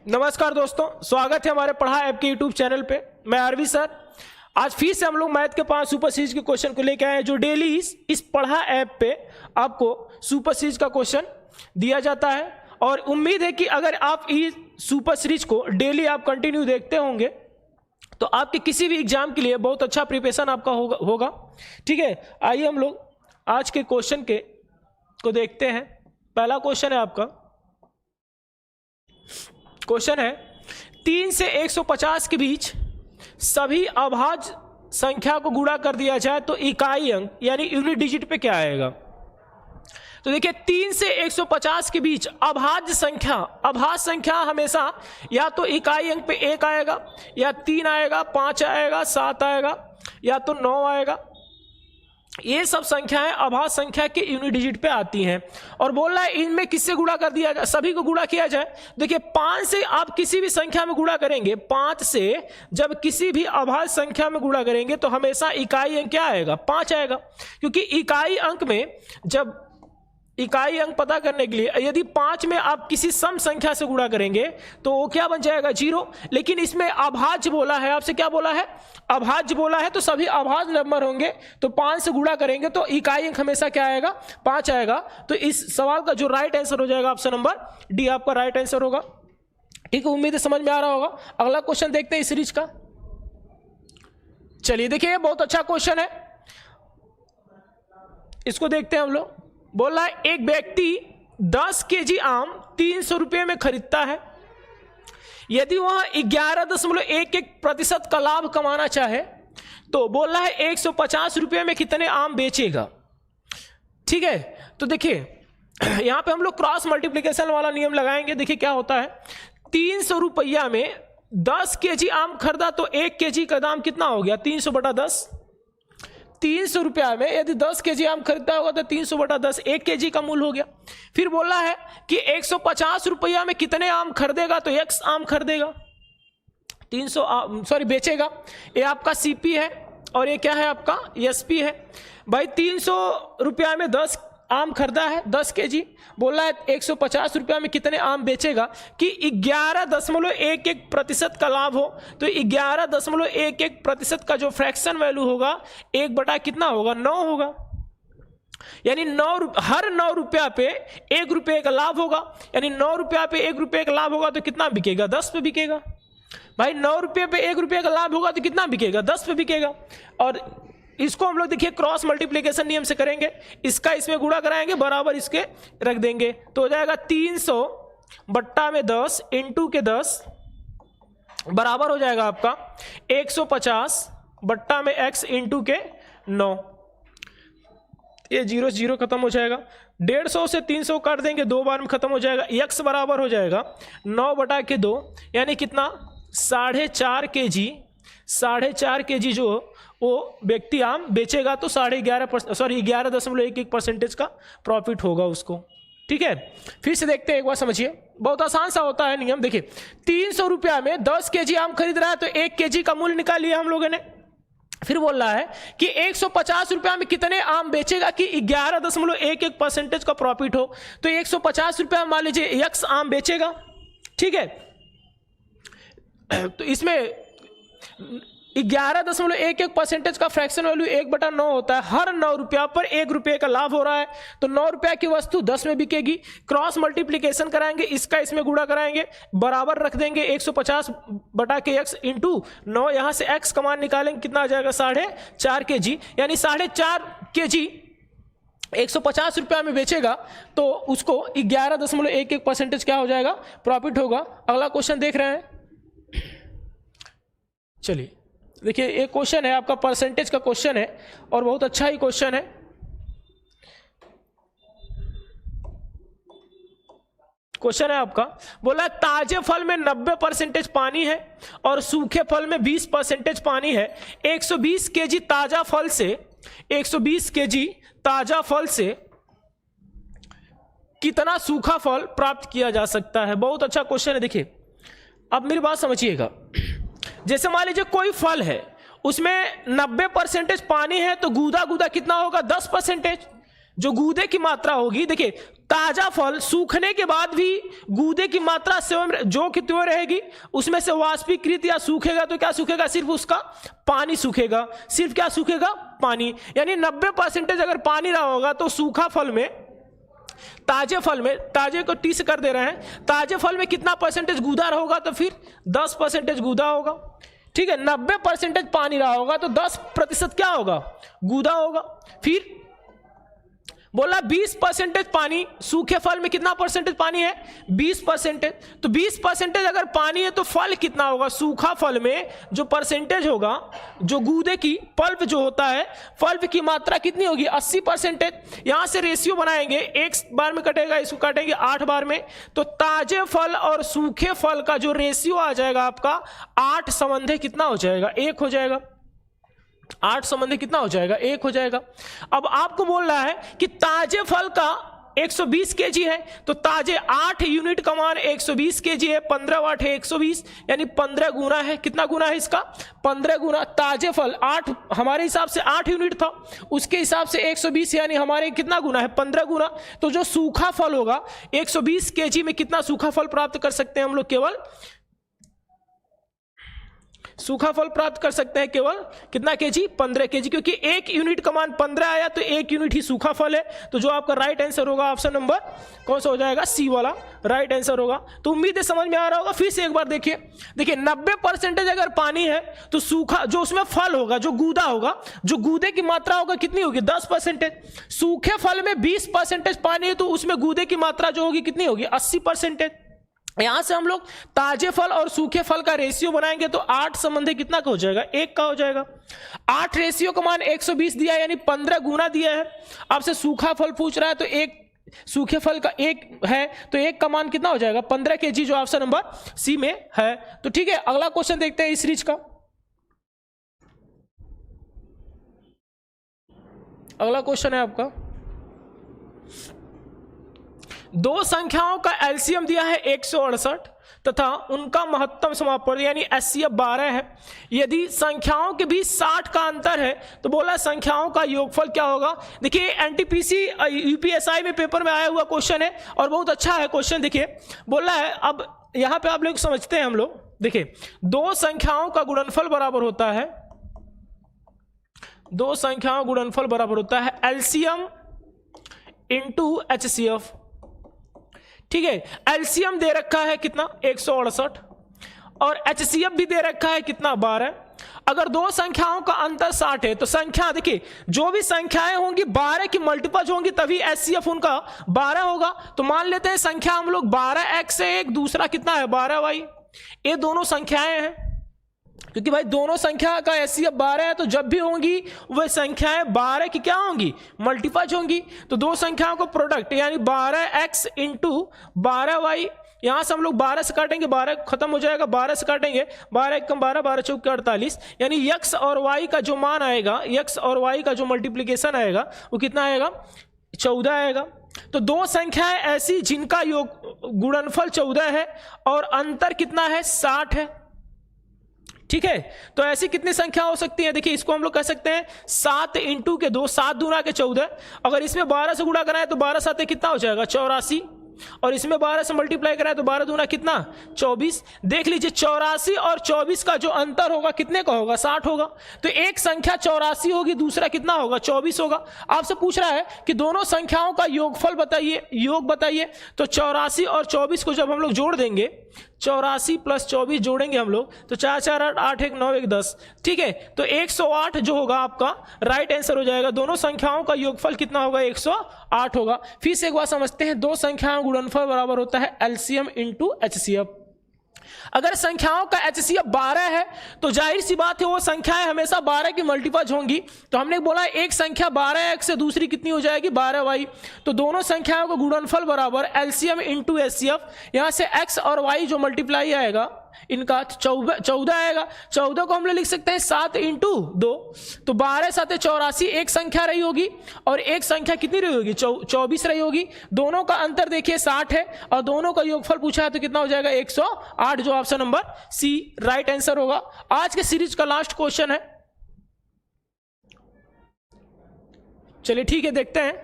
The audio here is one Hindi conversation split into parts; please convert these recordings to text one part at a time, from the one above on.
नमस्कार दोस्तों, स्वागत है हमारे पढ़ा ऐप के यूट्यूब चैनल पे। मैं आरवी सर। आज फिर से हम लोग मैथ के 5 सुपर सीरीज के क्वेश्चन को लेकर आए हैं, जो डेली इस पढ़ा ऐप पे आपको सुपर सीरीज का क्वेश्चन दिया जाता है। और उम्मीद है कि अगर आप इस सुपर सीरीज को डेली आप कंटिन्यू देखते होंगे तो आपके किसी भी एग्जाम के लिए बहुत अच्छा प्रिपरेशन आपका होगा। ठीक है, आइए हम लोग आज के क्वेश्चन को देखते हैं। पहला क्वेश्चन है आपका, क्वेश्चन है 3 से 150 के बीच सभी अभाज्य संख्या को गुणा कर दिया जाए तो इकाई अंक यानी यूनिट डिजिट पे क्या आएगा। तो देखिए 3 से 150 के बीच अभाज्य संख्या हमेशा या तो इकाई अंक पे 1 आएगा, या 3 आएगा, 5 आएगा, 7 आएगा, या तो 9 आएगा। ये सब संख्याएं अभाज्य संख्या के यूनिट डिजिट पे आती हैं। और बोल रहा है इनमें किससे गुणा कर दिया जाए, सभी को गुणा किया जाए। देखिए 5 से आप किसी भी संख्या में गुणा करेंगे, 5 से जब किसी भी अभाज्य संख्या में गुणा करेंगे तो हमेशा इकाई अंक क्या आएगा, 5 आएगा। क्योंकि इकाई अंक में जब इकाई अंक पता करने के लिए यदि 5 में आप किसी सम संख्या से गुणा करेंगे तो वो क्या बन जाएगा, 0। लेकिन इसमें अभाज्य बोला है, आपसे क्या बोला है, अभाज्य बोला है, तो सभी अभाज्य नंबर होंगे। तो 5 से गुणा करेंगे तो इकाई अंक हमेशा क्या आएगा, 5 आएगा। तो इस सवाल का जो राइट आंसर हो जाएगा ऑप्शन नंबर डी आपका राइट आंसर होगा। ठीक है, उम्मीद है समझ में आ रहा होगा। अगला क्वेश्चन देखते हैं इस सीरीज का। चलिए देखिए, बहुत अच्छा क्वेश्चन है, इसको देखते हैं हम लोग। बोल रहा है एक व्यक्ति 10 केजी आम 300 रुपये में खरीदता है। यदि वह 11.11% का लाभ कमाना चाहे तो बोल रहा है 150 रुपये में कितने आम बेचेगा। ठीक है, तो देखिए यहां पे हम लोग क्रॉस मल्टीप्लिकेशन वाला नियम लगाएंगे। देखिए क्या होता है, 300 रुपया में 10 केजी आम खरीदा तो 1 केजी का दाम कितना हो गया, 300/10। 300 रुपया में यदि 10 केजी आम खरीदता होगा तो 300/10 1 केजी का मूल्य हो गया। फिर बोला है कि 150 रुपया में कितने आम खरीदेगा तो x आम खरीदेगा, 300 बेचेगा। ये आपका सीपी है और ये क्या है आपका एसपी है। भाई 300 रुपया में 10 आम खरीदा है, 10 केजी। बोला है 150 रुपया में कितने आम बेचेगा कि 11.11% का लाभ हो। तो 11.11% का जो फ्रैक्शन वैल्यू होगा 1 कितना होगा, 9 होगा। यानी हर 9 रुपया पे 1 रुपये का लाभ होगा। यानी 9 रुपया पे 1 रुपये का लाभ होगा तो कितना बिकेगा, 10 पे बिकेगा। भाई 9 रुपये पे 1 रुपये का लाभ होगा तो कितना बिकेगा, 10 पे बिकेगा। और इसको हम लोग देखिए क्रॉस मल्टीप्लिकेशन नियम से करेंगे, इसका इसमें गुणा कराएंगे, बराबर इसके रख देंगे तो हो जाएगा 300/10 इंटू के 10 बराबर हो जाएगा आपका 150/x इंटू के 9। ये 0 से 0 खत्म हो जाएगा। 150 से 300 काट देंगे, 2 बार में खत्म हो जाएगा। x बराबर हो जाएगा 9/2 यानी कितना, 4.5 केजी। 4.5 केजी जो वो व्यक्ति आम बेचेगा तो 11.11% का प्रॉफिट होगा उसको। ठीक है, फिर से देखते हैं एक बार, समझिए बहुत आसान सा होता है नियम। देखिए 300 रुपया में 10 केजी आम खरीद रहा है तो 1 केजी का मूल्य निकाल लिया हम लोगों ने। फिर बोल रहा है कि 150 रुपया में कितने आम बेचेगा कि 11.11% का प्रॉफिट हो। तो 150 रुपया मान लीजिए x आम बेचेगा। ठीक है, तो इसमें 11.11% का फ्रैक्शन वैल्यू 1/9 होता है। हर 9 रुपया पर 1 रुपये का लाभ हो रहा है तो 9 रुपया की वस्तु 10 में बिकेगी। क्रॉस मल्टीप्लिकेशन कराएंगे, इसका इसमें गुणा कराएंगे, बराबर रख देंगे 150/x इंटू 9। यहां से x का मान निकालेंगे, कितना आ जाएगा, 4.5 केजी। यानी 4.5 केजी 150 रुपया में बेचेगा तो उसको 11.11% क्या हो जाएगा, प्रॉफिट होगा। अगला क्वेश्चन देख रहे हैं। चलिए देखिए, एक क्वेश्चन है आपका, परसेंटेज का क्वेश्चन है और बहुत अच्छा ही क्वेश्चन है। क्वेश्चन है आपका, बोला ताजे फल में 90% पानी है और सूखे फल में 20% पानी है। 120 केजी ताजा फल से 120 केजी ताजा फल से कितना सूखा फल प्राप्त किया जा सकता है। बहुत अच्छा क्वेश्चन है। देखिए अब मेरी बात समझिएगा, जैसे मान लीजिए कोई फल है उसमें 90% पानी है तो गूदा गूदा कितना होगा, 10%। जो गूदे की मात्रा होगी, देखिए ताजा फल सूखने के बाद भी गूदे की मात्रा स्वयं जो कि त्यों रहेगी, उसमें से वाष्पीकृत या सूखेगा तो क्या सूखेगा, सिर्फ उसका पानी सूखेगा, सिर्फ क्या सूखेगा, पानी। यानी 90% अगर पानी रहा होगा तो सूखा फल में, ताजे फल में, ताजे को टी से कर दे रहे हैं, ताजे फल में कितना परसेंटेज गूदा होगा, तो फिर 10% गूदा होगा। ठीक है, 90% पानी रहा होगा तो 10% क्या होगा, गूदा होगा। फिर बोला 20% पानी, सूखे फल में कितना परसेंटेज पानी है, 20%। तो 20% अगर पानी है तो फल कितना होगा, सूखा फल में जो परसेंटेज होगा, जो गूदे की पल्प जो होता है, पल्प की मात्रा कितनी होगी, 80%। यहां से रेशियो बनाएंगे, एक बार में कटेगा, इसको काटेंगे 8 बार में, तो ताजे फल और सूखे फल का जो रेशियो आ जाएगा आपका 8 संबंधी कितना हो जाएगा, 1 हो जाएगा। 8 संबंधी कितना हो जाएगा, 1 हो जाएगा। अब आपको बोल रहा है कि ताजे फल का 120 केजी है, तो ताजे 8 यूनिट का मान 120 केजी है, 15 वाट है 120, यानी 15 गुना है। कितना गुना है इसका, 15 गुना। ताजे फल 8 हमारे हिसाब से 8 यूनिट था, उसके हिसाब से 120, यानी हमारे कितना गुना है, 15 गुना। तो जो सूखा फल होगा 120 केजी में कितना सूखा फल प्राप्त कर सकते हैं हम लोग, केवल सूखा फल प्राप्त कर सकते हैं केवल कितना केजी, 15 केजी, क्योंकि 1 यूनिट का मान 15 आया तो 1 यूनिट ही सूखा फल है। तो जो आपका राइट आंसर होगा ऑप्शन नंबर कौन सा हो जाएगा, सी वाला राइट आंसर होगा। तो उम्मीद है समझ में आ रहा होगा। फिर से एक बार देखिए, 90% अगर पानी है तो सूखा जो उसमें फल होगा, जो गूदा होगा, जो गूदे की मात्रा होगा कितनी होगी, 10%। सूखे फल में 20% पानी है तो उसमें गूदे की मात्रा जो होगी कितनी होगी, 80%। यहां से हम लोग ताजे फल और सूखे फल का रेशियो बनाएंगे तो 8 संबंधी कितना का हो जाएगा, 1 का हो जाएगा। 8 रेशियो का मान 120 दिया है, यानी 15 गुना दिया है। आपसे सूखा फल पूछ रहा है तो 1 सूखे फल का 1 है तो 1 का मान कितना हो जाएगा, 15 केजी, जो ऑप्शन नंबर सी में है। तो ठीक है, अगला क्वेश्चन देखते हैं इस सीरीज का। अगला क्वेश्चन है आपका, दो संख्याओं का एलसीएम दिया है 168 तथा उनका महत्तम समापन यानी एचसीएफ 12 है। यदि संख्याओं के बीच 60 का अंतर है तो बोला संख्याओं का योगफल क्या होगा। देखिए एनटीपीसी यूपीएसआई में पेपर में आया हुआ क्वेश्चन है और बहुत अच्छा है क्वेश्चन। देखिए बोला है, अब यहां पे आप लोग समझते हैं हम लोग। देखिए दो संख्याओं का गुणनफल बराबर होता है, दो संख्याओं गुणनफल बराबर होता है एलसीएम इंटू एचसीएफ। ठीक है, एलसीएम दे रखा है कितना 168 और एचसीएफ भी दे रखा है कितना 12। अगर दो संख्याओं का अंतर 60 है तो संख्या देखिए जो भी संख्याएं होंगी 12 की मल्टीपल होंगी तभी एचसीएफ उनका 12 होगा। तो मान लेते हैं संख्या हम लोग 12x है, एक दूसरा कितना है 12y। ये दोनों संख्याएं हैं, क्योंकि भाई दोनों संख्या का एचसीएफ 12 है तो जब भी होंगी वह संख्याएं 12 की क्या होंगी, मल्टीपल होंगी। तो दो संख्याओं को प्रोडक्ट यानी 12x इंटू 12y, यहां से हम लोग 12 से काटेंगे, 12 खत्म हो जाएगा, 12 से काटेंगे, 12 1 12, 12 चौक 48, यानी x और y का जो मान आएगा, x और y का जो मल्टीप्लीकेशन आएगा वो कितना आएगा 14 आएगा। तो दो संख्याएं ऐसी जिनका योग गुणनफल 14 है और अंतर कितना है 60 है। ठीक है, तो ऐसी कितनी संख्या हो सकती है। देखिए इसको हम लोग कह सकते हैं 7 इंटू के 2, 7 दूना के 14। अगर इसमें 12 से गुणा कराएं तो 12 7 कितना हो जाएगा 84, और इसमें 12 से मल्टीप्लाई कराएं तो 12 दूना कितना 24। देख लीजिए 84 और 24 का जो अंतर होगा कितने का होगा 60 होगा। तो एक संख्या 84 होगी, दूसरा कितना होगा 24 होगा। आपसे पूछ रहा है कि दोनों संख्याओं का योगफल बताइए, योग बताइए। तो 84 और 24 को जब हम लोग जोड़ देंगे, 84 प्लस 24 जोड़ेंगे हम लोग तो 4 4 8 8 1 9 1 10। ठीक है, तो 108 जो होगा आपका राइट आंसर हो जाएगा। दोनों संख्याओं का योगफल कितना होगा 108 होगा। फिर से एक बार समझते हैं, दो संख्याओं गुणनफल बराबर होता है एलसीएम इंटू एचसीएफ। अगर संख्याओं का एचसीएफ 12 है तो जाहिर सी बात है वो संख्याएं हमेशा 12 की मल्टीपल होंगी। तो हमने बोला एक संख्या 12x से दूसरी कितनी हो जाएगी 12y। तो दोनों संख्याओं का गुणनफल बराबर एलसीएम इंटू एचसीएफ। यहां से x और y जो मल्टीप्लाई आएगा इनका 14 आएगा। 14 को हम लोग लिख सकते हैं 7 इंटू 2। तो 12 7 84 एक संख्या रही होगी और एक संख्या कितनी रही होगी 24 रही होगी। दोनों का अंतर देखिए 60 है और दोनों का योगफल पूछा है तो कितना हो जाएगा 108, जो option number C right answer होगा। आज के सीरीज का लास्ट क्वेश्चन है, चलिए ठीक है देखते हैं।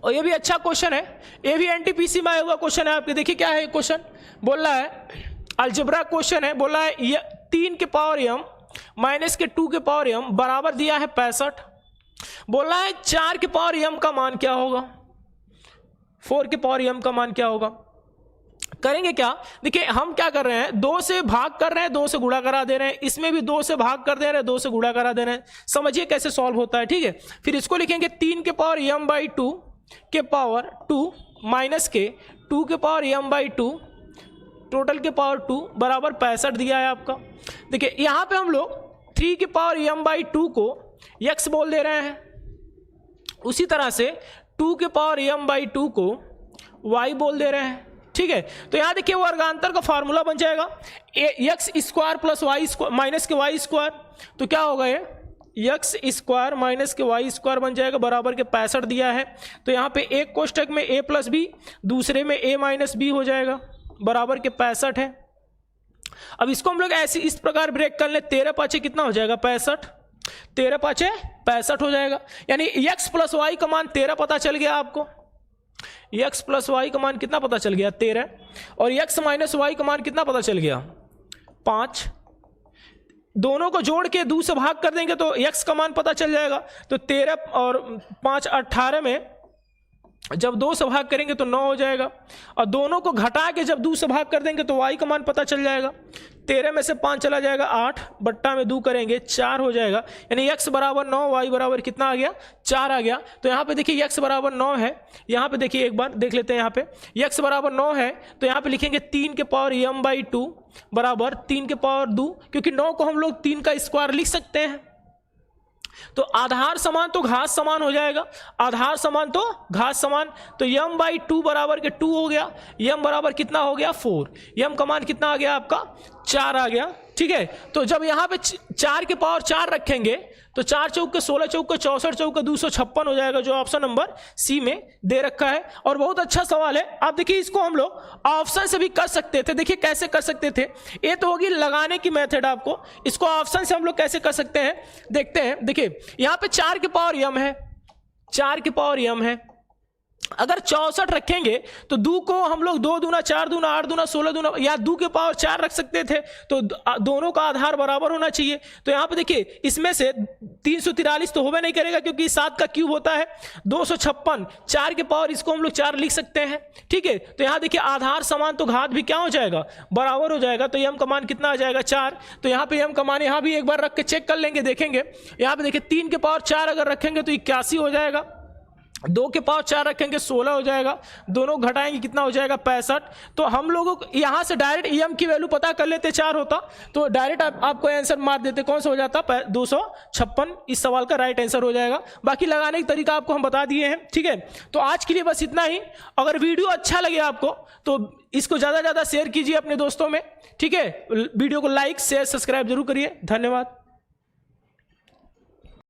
और ये भी अच्छा क्वेश्चन है, ये भी एनटीपीसी में आया हुआ क्वेश्चन है आपके। देखिए क्या है क्वेश्चन, बोल रहा है अलजेब्रा क्वेश्चन है, बोला है 3 के पावर m माइनस के 2 के पावर m बराबर दिया है 65। बोला है 4 के पावर m का मान क्या होगा, 4 के पावर m का मान क्या होगा। करेंगे क्या, देखिए हम क्या कर रहे हैं, 2 से भाग कर रहे हैं, 2 से गुणा करा दे रहे हैं, इसमें भी 2 से भाग कर दे रहे हैं, 2 से गुणा करा दे रहे हैं। समझिए कैसे सॉल्व होता है, ठीक है। फिर इसको लिखेंगे 3 के पावर m बाई 2 के पावर 2 माइनस के 2 के पावर m बाई 2 टोटल के पावर 2 बराबर 65 दिया है आपका। देखिए यहां पे हम लोग 3 के पावर m बाई 2 को x बोल दे रहे हैं, उसी तरह से 2 के पावर m बाई 2 को y बोल दे रहे हैं, ठीक है। तो यहां देखिए वर्गांतर का फार्मूला बन जाएगा x square plus y square minus k y square, तो क्या होगा ये x square minus k y square बन जाएगा बराबर के 65 दिया है। तो यहाँ पे एक कोष्टक में a प्लस बी, दूसरे में a माइनस बी हो जाएगा बराबर के 65 है। अब इसको हम लोग ऐसे इस प्रकार ब्रेक कर ले, 13 पाँचे कितना हो जाएगा 65, 13 पाँचे 65 हो जाएगा। यानी x प्लस वाई का मान 13 पता चल गया आपको, x प्लस वाई का मान कितना पता चल गया 13, और x माइनस वाई का मान कितना पता चल गया 5। दोनों को जोड़ के 2 से भाग कर देंगे तो x का मान पता चल जाएगा। तो 13 और 5 18 में जब 2 से भाग करेंगे तो 9 हो जाएगा, और दोनों को घटा के जब 2 से भाग कर देंगे तो y का मान पता चल जाएगा। 13 में से 5 चला जाएगा 8, बट्टा में 2 करेंगे 4 हो जाएगा। यानी x बराबर 9, y बराबर कितना आ गया 4 आ गया। तो यहाँ पे देखिए x बराबर 9 है, यहाँ पे देखिए एक बार देख लेते हैं, यहाँ पे x बराबर 9 है तो यहाँ पे लिखेंगे 3 के पावर m बाई 2 बराबर 3 के पावर 2, क्योंकि 9 को हम लोग 3 का स्क्वायर लिख सकते हैं। तो आधार समान तो घात समान हो जाएगा, आधार समान तो घात समान, तो m बाई 2 बराबर के 2 हो गया, m बराबर कितना हो गया 4, m का मान कितना आ गया आपका 4 आ गया, ठीक है। तो जब यहाँ पे 4 के पावर 4 रखेंगे तो 4 चौक के 16 चौक के 64 चौक का 256 हो जाएगा, जो ऑप्शन नंबर सी में दे रखा है। और बहुत अच्छा सवाल है, आप देखिए इसको हम लोग ऑप्शन से भी कर सकते थे। देखिए कैसे कर सकते थे, ये तो होगी लगाने की मेथड, आपको इसको ऑप्शन से हम लोग कैसे कर सकते हैं देखते हैं। देखिए यहाँ पे 4 के पावर m है, 4 के पावर m है, अगर 64 रखेंगे तो 2 को हम लोग 2 दूना 4 दूना 8 दूना 16 दूना या 2 के पावर 4 रख सकते थे, तो दोनों का आधार बराबर होना चाहिए। तो यहाँ पे देखिए इसमें से 343 तो होवे नहीं करेगा क्योंकि 7 का क्यूब होता है 256, 4 के पावर इसको हम लोग 4 लिख सकते हैं, ठीक है। तो यहाँ देखिए आधार समान तो घात भी क्या हो जाएगा बराबर हो जाएगा, तो m का मान कितना आ जाएगा 4। तो यहाँ पे m का मान यहाँ भी एक बार रख के चेक कर लेंगे, देखेंगे यहाँ पे देखिए 3 के पावर 4 अगर रखेंगे तो 81 हो जाएगा, 2 के पावर 4 रखेंगे 16 हो जाएगा, दोनों घटाएंगे कितना हो जाएगा 65। तो हम लोगों को यहाँ से डायरेक्ट em की वैल्यू पता कर लेते, 4 होता तो डायरेक्ट आपको आंसर मार देते, कौन सा हो जाता 256, इस सवाल का राइट आंसर हो जाएगा। बाकी लगाने का तरीका आपको हम बता दिए हैं, ठीक है। तो आज के लिए बस इतना ही। अगर वीडियो अच्छा लगे आपको तो इसको ज़्यादा से ज़्यादा शेयर कीजिए अपने दोस्तों में, ठीक है। वीडियो को लाइक शेयर सब्सक्राइब जरूर करिए। धन्यवाद।